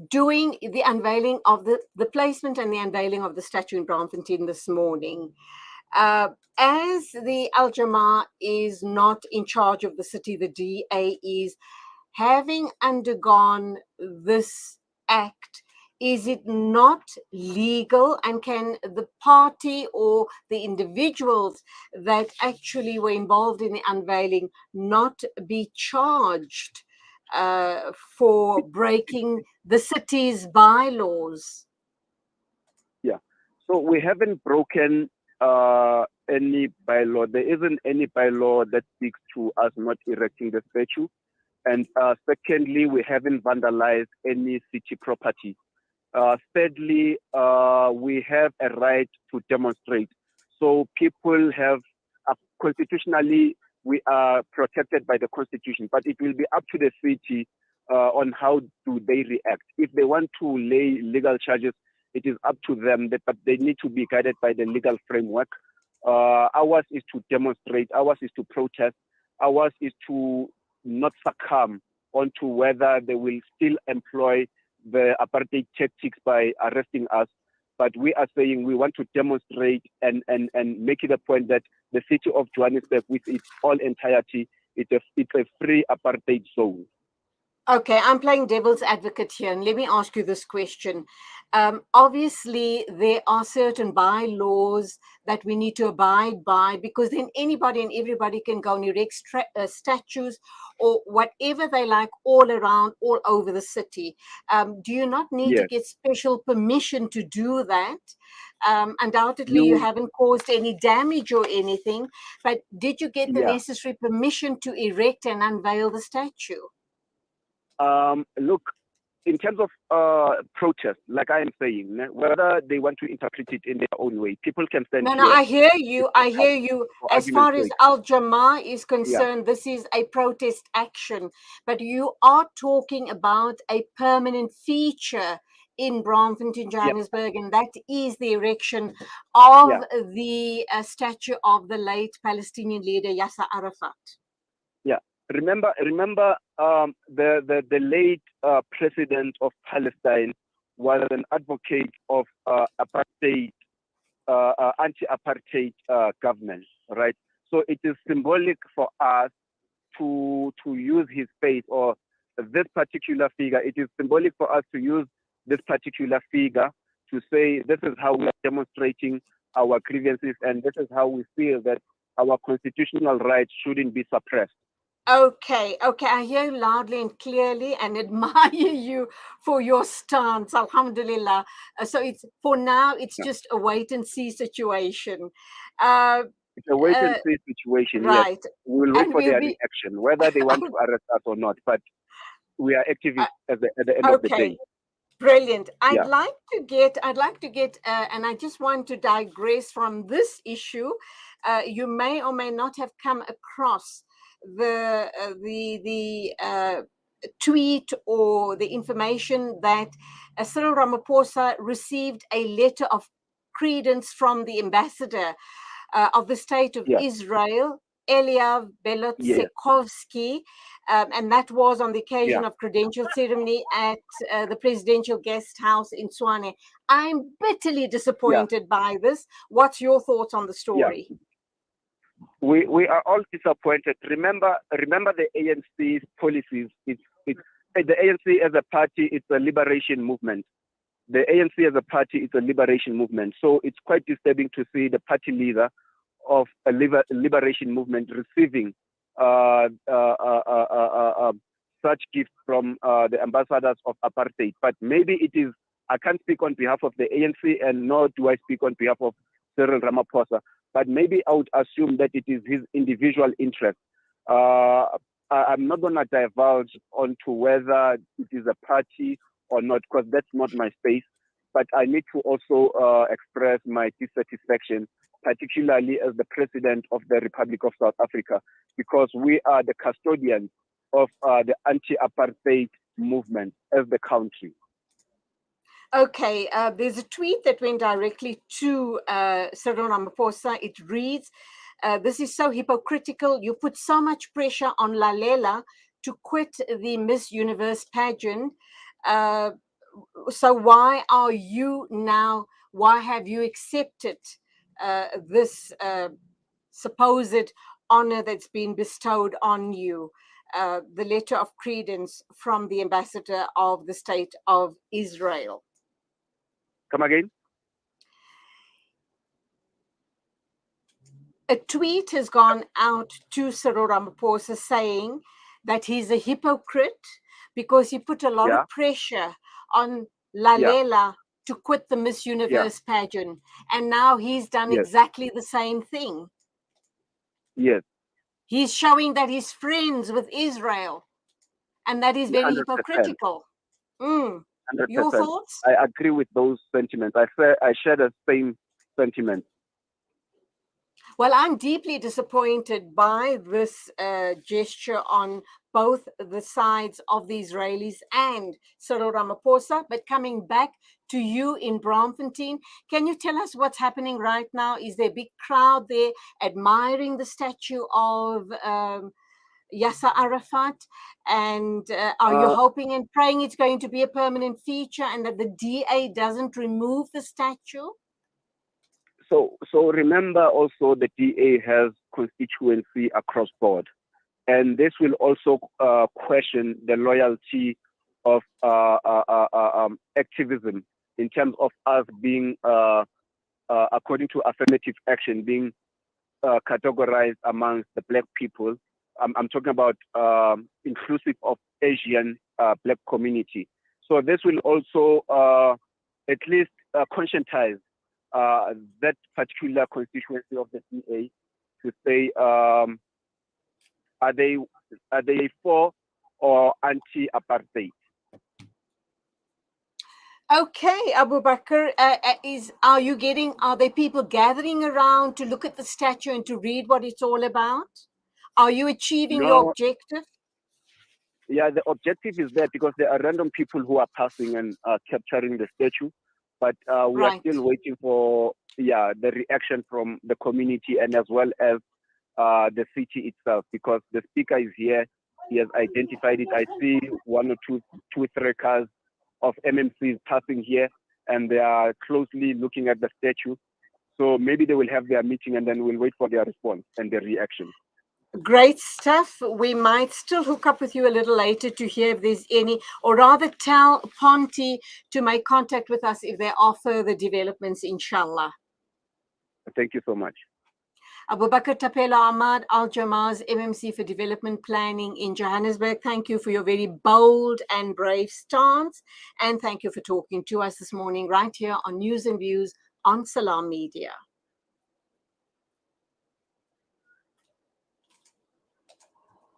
doing the unveiling of the placement and the unveiling of the statue in Braamfontein this morning. As the Jamah is not in charge of the city, the DA is, having undergone this act, is it not legal, and can the party or the individuals that actually were involved in the unveiling not be charged for breaking the city's bylaws? Yeah, so we haven't broken any bylaw. There isn't any bylaw that speaks to us not erecting the statue. And secondly, we haven't vandalized any city property. Thirdly, we have a right to demonstrate. So people have, constitutionally, we are protected by the Constitution, but it will be up to the city on how do they react. If they want to lay legal charges, it is up to them, but they need to be guided by the legal framework. Ours is to demonstrate, ours is to protest, ours is to not succumb onto whether they will still employ the apartheid tactics by arresting us. But we are saying we want to demonstrate and make it a point that the city of Johannesburg, with its all entirety, it's a free apartheid zone. Okay, I'm playing devil's advocate here, and let me ask you this question. Obviously, there are certain bylaws that we need to abide by, because then anybody and everybody can go and erect statues or whatever they like all around, all over the city. Do you not need to get special permission to do that? Undoubtedly, you haven't caused any damage or anything, but did you get the necessary permission to erect and unveil the statue? Look, in terms of protest, like I am saying, whether they want to interpret it in their own way, people can stand. No, I hear you. I hear you. As far as Jamah is concerned, this is a protest action, but you are talking about a permanent feature in Braamfontein, Johannesburg, and that is the erection of the statue of the late Palestinian leader Yassar Arafat. Remember, the late president of Palestine was an advocate of apartheid, anti-apartheid government, right? So it is symbolic for us to use his face or this particular figure. It is symbolic for us to use this particular figure to say this is how we are demonstrating our grievances, and this is how we feel that our constitutional rights shouldn't be suppressed. Okay, I hear you loudly and clearly and admire you for your stance, alhamdulillah. So it's, for now, it's just a wait and see situation. It's a wait and see situation, right. Yes. We will wait for their reaction, whether they want to arrest us or not, but we are activists at the end of the day. Brilliant. I'd like to get, and I just want to digress from this issue. You may or may not have come across the tweet or the information that Cyril Ramaphosa received a letter of credence from the ambassador of the state of Israel, Eliav Belotsekovsky, and that was on the occasion of credential ceremony at the presidential guest house in Tshwane. I'm bitterly disappointed by this. What's your thoughts on the story? We are all disappointed. Remember the ANC's policies. It's the ANC as a party. It's a liberation movement. The ANC as a party is a liberation movement. So it's quite disturbing to see the party leader of a liberation movement receiving such gifts from the ambassadors of apartheid. But maybe it is. I can't speak on behalf of the ANC, and nor do I speak on behalf of Cyril Ramaphosa. But maybe I would assume that it is his individual interest. I'm not going to divulge onto whether it is a party or not, because that's not my space. But I need to also express my dissatisfaction, particularly as the president of the Republic of South Africa, because we are the custodians of the anti-apartheid movement as the country. Okay, there's a tweet that went directly to Cyril Ramaphosa. It reads, this is so hypocritical. You put so much pressure on Lalela to quit the Miss Universe pageant. So why are you now, why have you accepted this supposed honor that's been bestowed on you, the letter of credence from the ambassador of the state of Israel? Come again? A tweet has gone out to Cyril Ramaphosa saying that he's a hypocrite because he put a lot of pressure on Lalela to quit the Miss Universe pageant. And now he's done exactly the same thing. Yes. He's showing that he's friends with Israel. And that is very 100%. hypocritical. 100%. Your thoughts? I agree with those sentiments. I share the same sentiment. Well, I'm deeply disappointed by this gesture on both the sides of the Israelis and Cyril Ramaphosa. But coming back to you in Braamfontein, can you tell us what's happening right now? Is there a big crowd there admiring the statue of Yassar Arafat? And are you hoping and praying it's going to be a permanent feature and that the DA doesn't remove the statue? So remember also the DA has constituency across board, and this will also question the loyalty of activism in terms of us being, according to affirmative action, being categorized amongst the Black people. I'm talking about inclusive of Asian Black community. So this will also at least conscientize that particular constituency of the DA to say, are they for or anti-apartheid? Okay, Abubakr, are there people gathering around to look at the statue and to read what it's all about? Are you achieving your objective? Yeah, the objective is there because there are random people who are passing and capturing the statue. But we are still waiting for the reaction from the community and as well as the city itself, because the speaker is here. He has identified it. I see one or two, three cars of MMCs passing here, and they are closely looking at the statue. So maybe they will have their meeting and then we'll wait for their response and their reaction. Great stuff. We might still hook up with you a little later to hear if there's any, or rather tell Ponti to make contact with us if there are further developments, inshallah. Thank you so much. Abubakr Thapelo Amad, Jamah-ah's MMC for Development Planning in Johannesburg. Thank you for your very bold and brave stance. And thank you for talking to us this morning right here on News and Views on Salam Media.